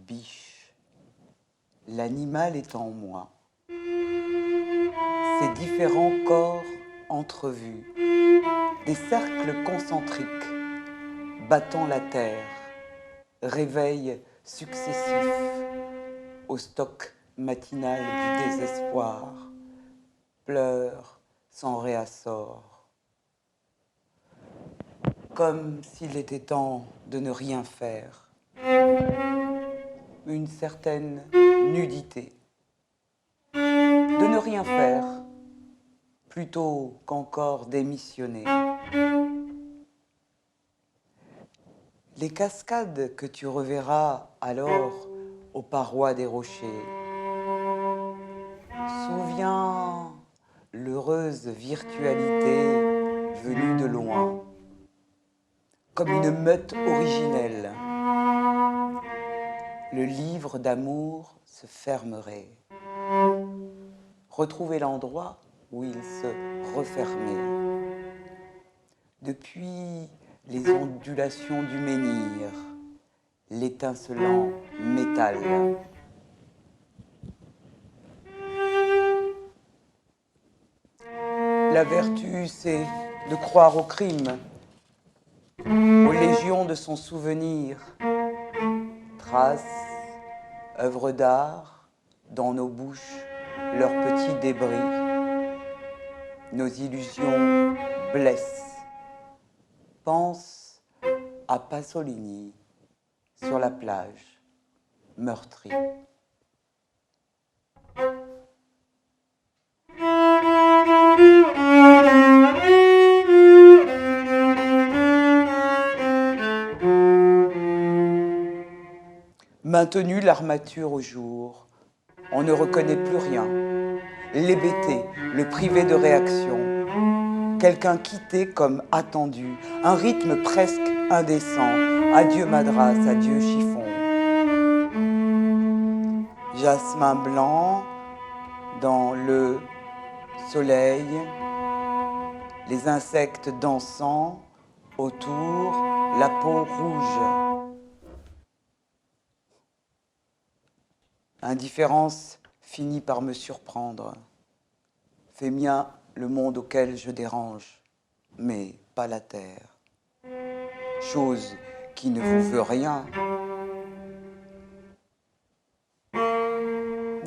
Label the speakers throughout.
Speaker 1: biche. L'animal est en moi. Ces différents corps entrevus, des cercles concentriques, battant la terre, réveil successif au stock matinal du désespoir, pleurs sans réassort. Comme s'il était temps de ne rien faire. Une certaine nudité. De ne rien faire, plutôt qu'encore démissionner. Les cascades que tu reverras alors aux parois des rochers. Souviens l'heureuse virtualité venue de loin, comme une meute originelle. Le livre d'amour se fermerait. Retrouver l'endroit où il se refermait. Depuis les ondulations du menhir, l'étincelant métal. La vertu, c'est de croire au crime, aux légions de son souvenir, traces, œuvres d'art, dans nos bouches, leurs petits débris. Nos illusions blessent. Pense à Pasolini, sur la plage, meurtri. Maintenu l'armature au jour, on ne reconnaît plus rien. L'hébété, le privé de réaction. Quelqu'un quitté comme attendu, un rythme presque indécent. Adieu madras, adieu chiffon. Jasmin blanc dans le soleil, les insectes dansant autour, la peau rouge. Indifférence finit par me surprendre. Fais mien le monde auquel je dérange, mais pas la terre. Chose qui ne vous veut rien.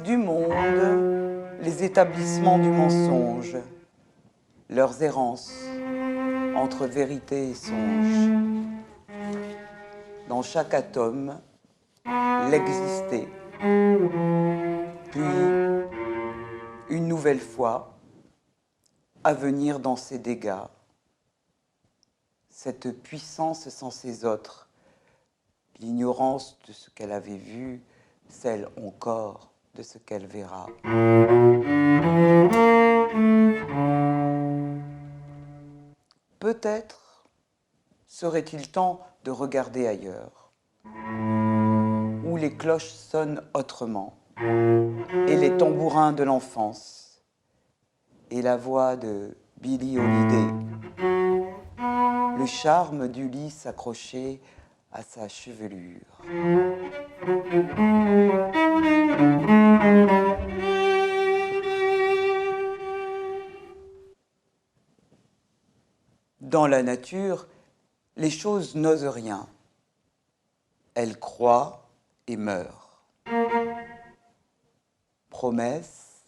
Speaker 1: Du monde, les établissements du mensonge, leurs errances entre vérité et songe. Dans chaque atome, l'exister. Puis, une nouvelle fois, à venir dans ses dégâts. Cette puissance sans ses autres, l'ignorance de ce qu'elle avait vu, celle encore de ce qu'elle verra. Peut-être serait-il temps de regarder ailleurs, où les cloches sonnent autrement, et les tambourins de l'enfance, et la voix de Billie Holiday, le charme du lys accroché à sa chevelure. Dans la nature, les choses n'osent rien. Elles croient et meurent. Promesse,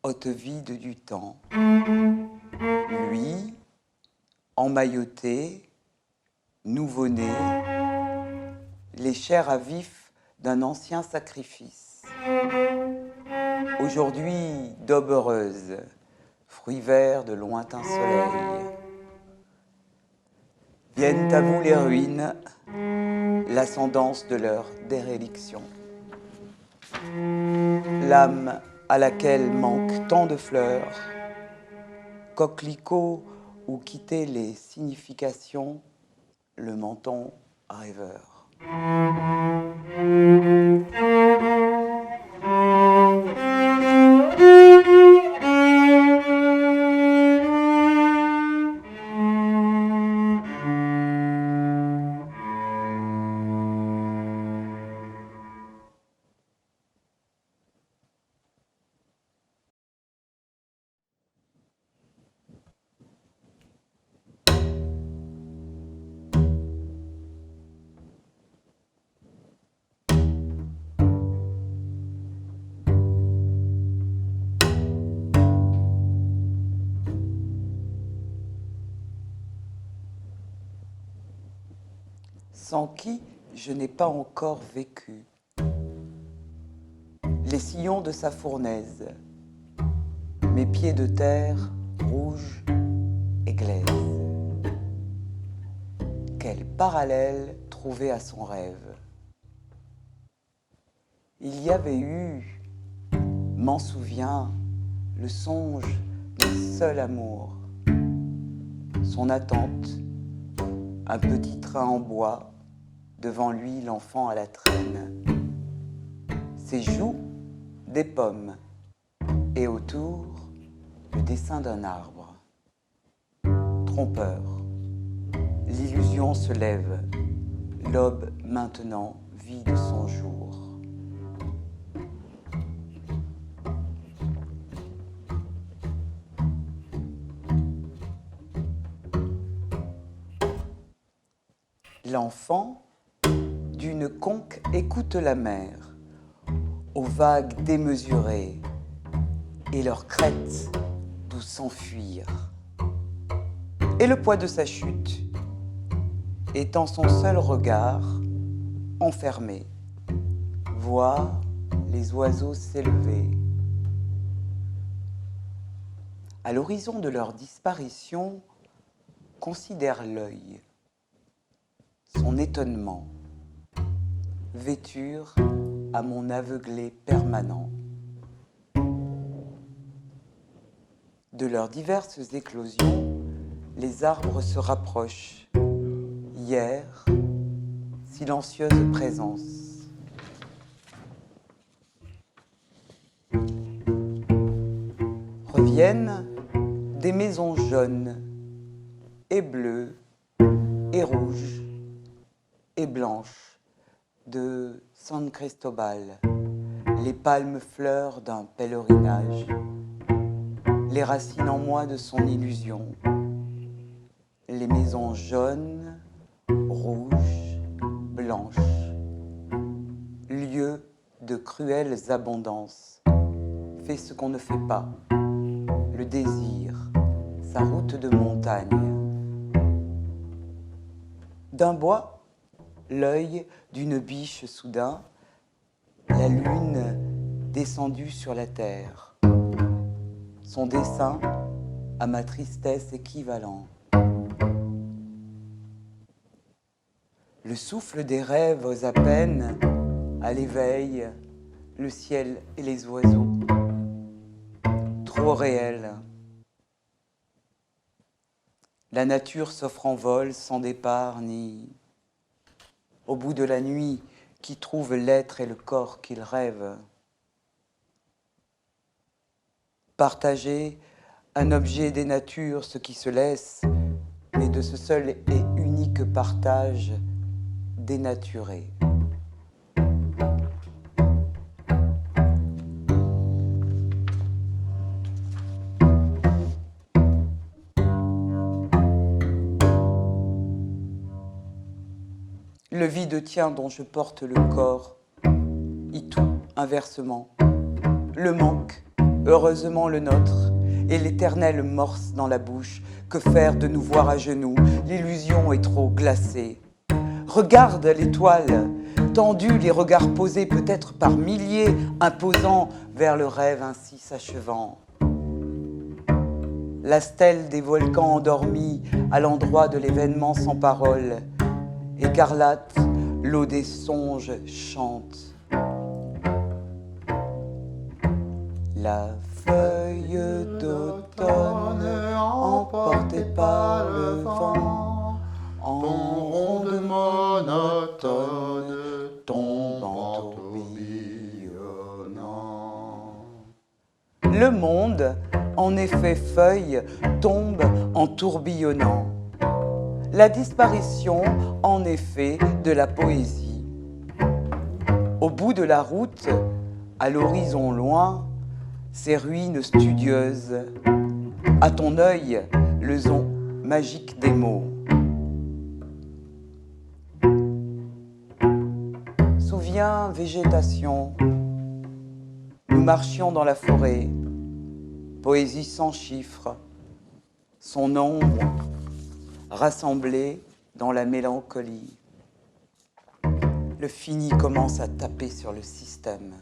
Speaker 1: haute vide du temps. Lui, emmailloté, nouveau-né, les chairs à vif d'un ancien sacrifice. Aujourd'hui, daube heureuse, fruits verts de lointains soleils. Viennent à vous les ruines, l'ascendance de leur déréliction. L'âme à laquelle manquent tant de fleurs, coquelicots où quitter les significations, le menton rêveur. sans qui je n'ai pas encore vécu. Les sillons de sa fournaise, mes pieds de terre rouges et glaise. Quel parallèle trouver à son rêve. Il y avait eu, m'en souviens, le songe d'un seul amour. Son attente, un petit train en bois, devant lui l'enfant à la traîne. Ses joues, des pommes, et autour, le dessin d'un arbre. Trompeur, l'illusion se lève, l'aube maintenant vit de son jour. L'enfant, d'une conque, écoute la mer, aux vagues démesurées, et leurs crêtes d'où s'enfuir. Et le poids de sa chute, étant son seul regard, enfermé, voir les oiseaux s'élever. À l'horizon de leur disparition, considère l'œil, son étonnement, vêture à mon aveuglé permanent. De leurs diverses éclosions, les arbres se rapprochent. Hier, silencieuse présence. Reviennent des maisons jaunes et bleues et rouges et blanches de San Cristobal, les palmes fleurs d'un pèlerinage, les racines en moi de son illusion, les maisons jaunes, rouges, blanches, lieu de cruelles abondances, fait ce qu'on ne fait pas, le désir, sa route de montagne. D'un bois, l'œil d'une biche soudain, la lune descendue sur la terre. Son dessin à ma tristesse équivalent. Le souffle des rêves à peine, à l'éveil, le ciel et les oiseaux. Trop réel. La nature s'offre en vol sans départ ni au bout de la nuit qui trouve l'être et le corps qu'il rêve. Partager un objet des natures, ce qui se laisse, mais de ce seul et unique partage dénaturé. Le vide tien dont je porte le corps, y tout inversement. Le manque, heureusement le nôtre, et l'éternelle morse dans la bouche. Que faire de nous voir à genoux? L'illusion est trop glacée. Regarde l'étoile, tendue, les regards posés peut-être par milliers, imposant vers le rêve ainsi s'achevant. La stèle des volcans endormis à l'endroit de l'événement sans parole. Écarlate, l'eau des songes chante. La feuille d'automne emportée par le vent, en ronde monotone, tombe en tourbillonnant. Le monde, en effet feuille, tombe en tourbillonnant. La disparition, en effet, de la poésie. Au bout de la route, à l'horizon loin, ces ruines studieuses, à ton œil, le son magique des mots. Souviens, végétation, nous marchions dans la forêt, poésie sans chiffres, son ombre rassemblée dans la mélancolie. le fini commence à taper sur le système.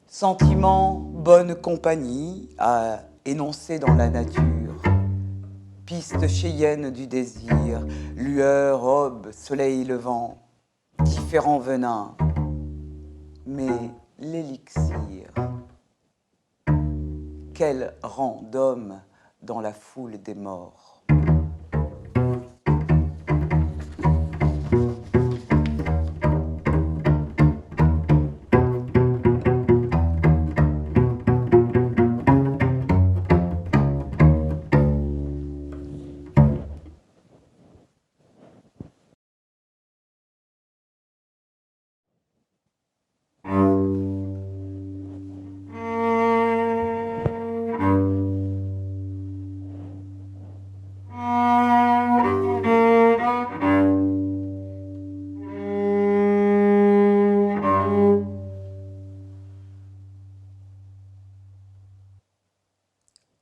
Speaker 1: Sentiment, bonne compagnie à énoncer dans la nature. Piste cheyenne du désir, lueur, aube, soleil levant, différents venins. Mais l'élixir, quel rang d'homme dans la foule des morts.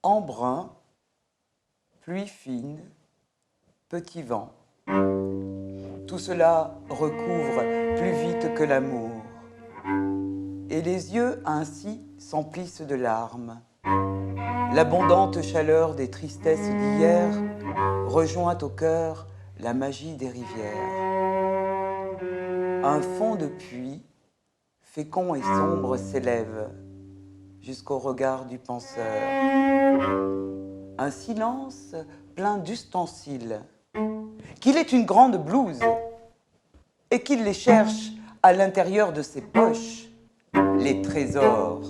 Speaker 1: Embrun, pluie fine, petit vent. Tout cela recouvre plus vite que l'amour. Et les yeux ainsi s'emplissent de larmes. L'abondante chaleur des tristesses d'hier rejoint au cœur la magie des rivières. Un fond de puits, fécond et sombre, s'élève jusqu'au regard du penseur. Un silence plein d'ustensiles, qu'il est une grande blouse et qu'il les cherche à l'intérieur de ses poches, les trésors.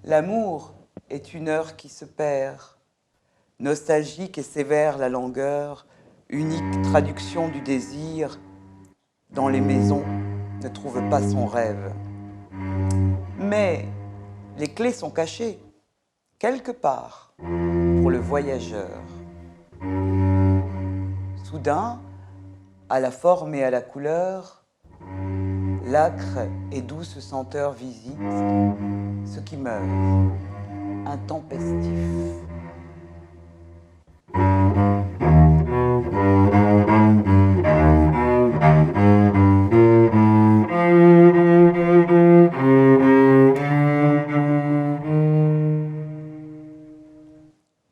Speaker 1: L'amour est une heure qui se perd, nostalgique et sévère la langueur, unique traduction du désir, dans les maisons ne trouve pas son rêve. Mais les clés sont cachées, quelque part, pour le voyageur. Soudain, à la forme et à la couleur, l'âcre et douce senteur visite ce qui meurt, intempestif.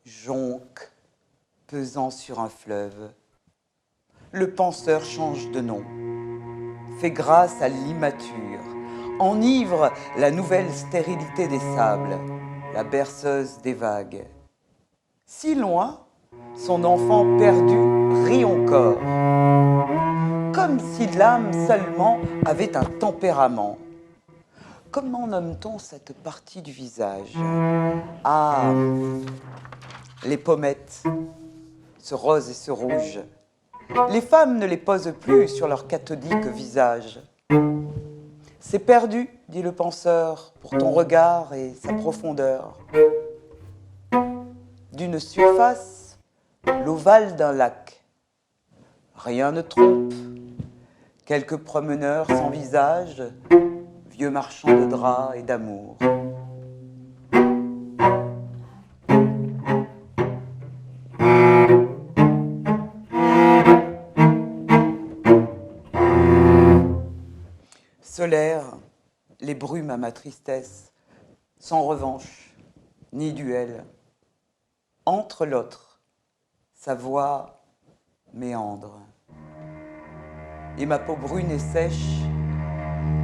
Speaker 1: Jonque, pesant sur un fleuve, le penseur change de nom, fait grâce à l'immature, enivre la nouvelle stérilité des sables, la berceuse des vagues. Si loin, son enfant perdu rit encore, comme si l'âme seulement avait un tempérament. Comment nomme-t-on cette partie du visage? Ah, les pommettes, ce rose et ce rouge. Les femmes ne les posent plus sur leur cathodique visage. C'est perdu, dit le penseur, pour ton regard et sa profondeur. D'une surface, l'ovale d'un lac. Rien ne trompe. Quelques promeneurs sans visage, vieux marchands de draps et d'amour. Solaire, les brumes à ma tristesse, sans revanche, ni duel. Entre l'autre, sa voix méandre. Et ma peau brune et sèche,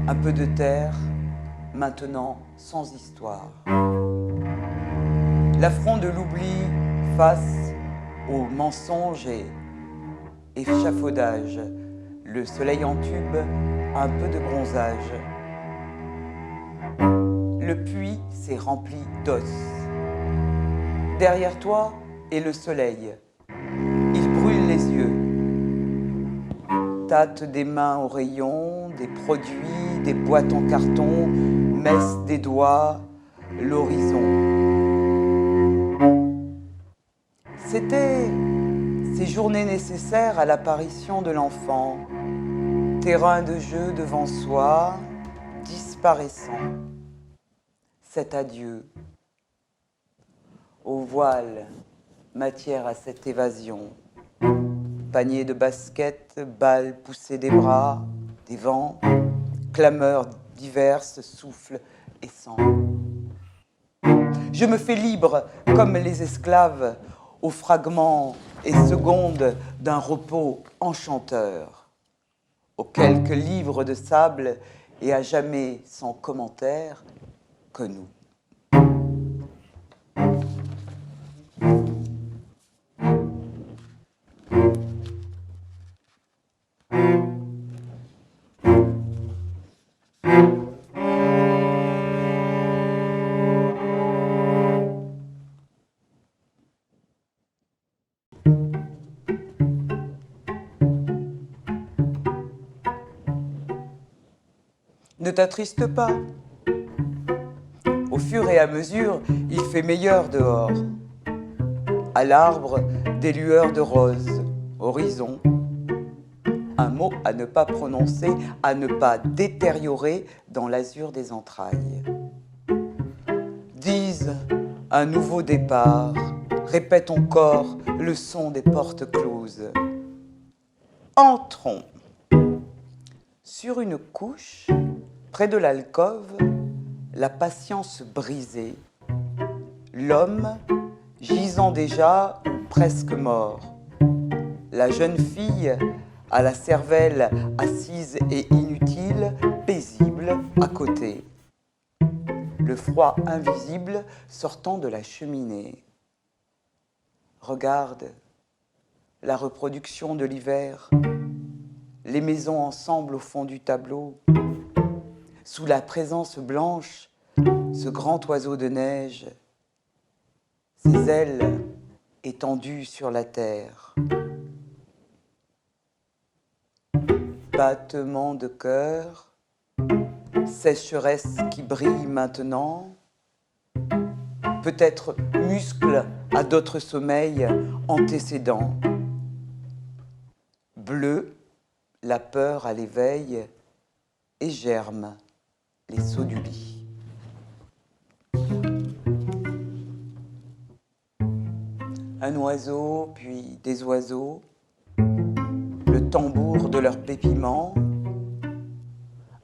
Speaker 1: un peu de terre, maintenant sans histoire. L'affront de l'oubli face au mensonge et échafaudage, le soleil en tube, un peu de bronzage. Le puits s'est rempli d'os. Derrière toi est le soleil. Il brûle les yeux. Tâte des mains aux rayons, des produits, des boîtes en carton, messe des doigts, l'horizon. C'était ces journées nécessaires à l'apparition de l'enfant, terrain de jeu devant soi, disparaissant. Cet adieu. Au voile, matière à cette évasion. panier de basket, balles poussées des bras, des vents, clameurs diverses, souffles et sang. Je me fais libre comme les esclaves aux fragments et secondes d'un repos enchanteur, aux quelques livres de sable et à jamais sans commentaire que nous. Ne t'attriste pas. Au fur et à mesure, il fait meilleur dehors. À l'arbre, des lueurs de rose, horizon. Un mot à ne pas prononcer, à ne pas détériorer dans l'azur des entrailles. Dise un nouveau départ, répète encore le son des portes closes. Entrons. Sur une couche, près de l'alcôve, la patience brisée, l'homme gisant déjà ou presque mort, la jeune fille à la cervelle assise et inutile, paisible à côté, le froid invisible sortant de la cheminée. Regarde la reproduction de l'hiver, les maisons ensemble au fond du tableau, sous la présence blanche, ce grand oiseau de neige, ses ailes étendues sur la terre. Battement de cœur, sécheresse qui brille maintenant, peut-être muscles à d'autres sommeils antécédents. Bleu, la peur à l'éveil, et germe les sauts du lit. Un oiseau, puis des oiseaux, le tambour de leur pépiment,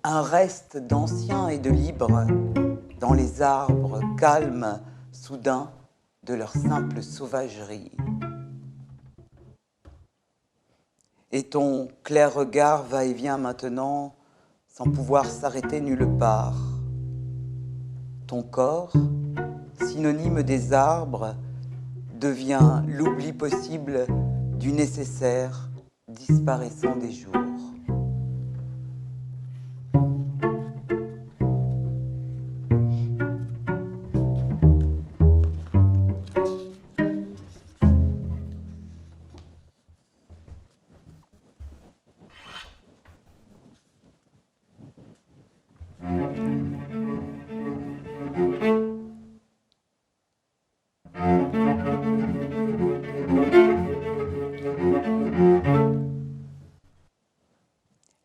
Speaker 1: un reste d'ancien et de libre dans les arbres calmes, soudains, de leur simple sauvagerie. Et ton clair regard va-et-vient maintenant, sans pouvoir s'arrêter nulle part. Ton corps, synonyme des arbres, devient l'oubli possible du nécessaire disparaissant des jours.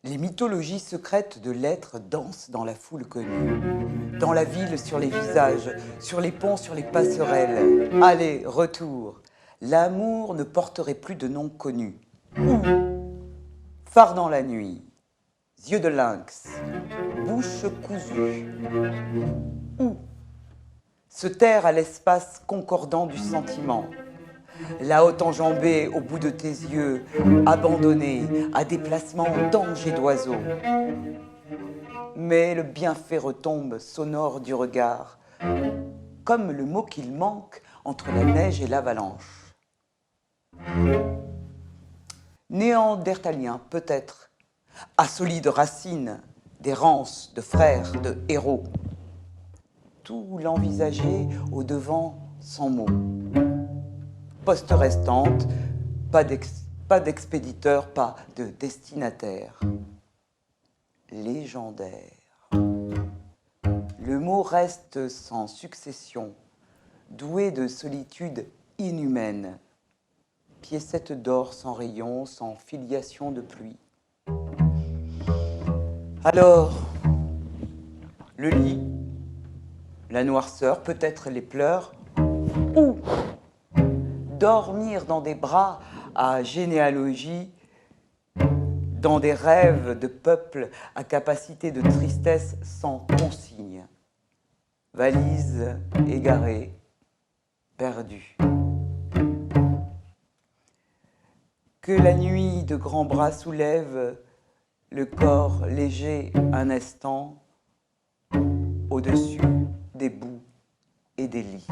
Speaker 1: Les mythologies secrètes de l'être dansent dans la foule connue, dans la ville, sur les visages, sur les ponts, sur les passerelles. Allez, retour. L'amour ne porterait plus de nom connu. Où? Phare dans la nuit, yeux de lynx, bouche cousue. Où? Se taire à l'espace concordant du sentiment. La haute enjambée au bout de tes yeux, abandonnée à déplacement d'ange et d'oiseau. Mais le bienfait retombe sonore du regard, comme le mot qu'il manque entre la neige et l'avalanche. Néandertalien, peut-être, à solides racines, d'errance, de frères, de héros. Tout l'envisager au devant sans mots. Poste restante, pas d'expéditeur, pas de destinataire. Légendaire. Le mot reste sans succession, doué de solitude inhumaine. Piécette d'or sans rayon, sans filiation de pluie. Alors, le lit, la noirceur, peut-être les pleurs, ou dormir dans des bras à généalogie, dans des rêves de peuples à capacité de tristesse sans consigne. Valise égarée, perdue. Que la nuit de grands bras soulève le corps léger un instant au-dessus des boues et des lits.